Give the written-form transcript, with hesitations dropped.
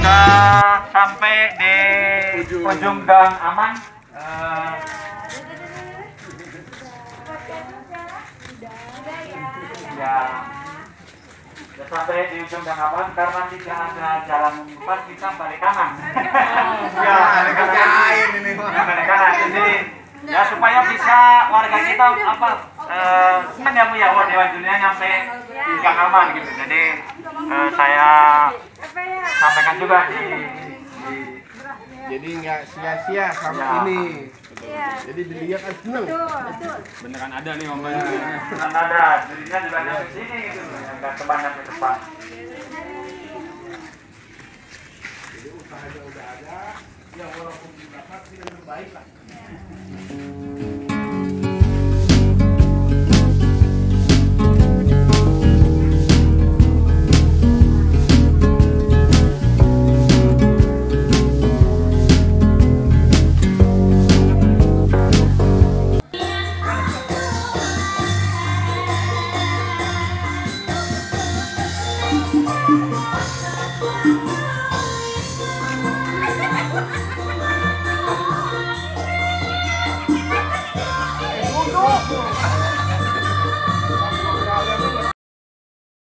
Sudah sampai di ujung gang aman. Ya, sudah sampai di ujung gang aman karena tidak ada jalan empat kita balik kanan. Ya, balik kanan. Jadi ya supaya bisa warga kita kan ya Bu ya, Dewan Dunia nyampe di gang aman gitu. Jadi saya sampaikan juga jadi nggak sia-sia sama ini. Jadi dilihat kan seneng. Beneran ada nih Om. Beneran ada, dirinya juga nyampe sini gitu, nggak kebanyakan ke depan. Jadi usahanya udah ada, ya walaupun dapat yang terbaik lah.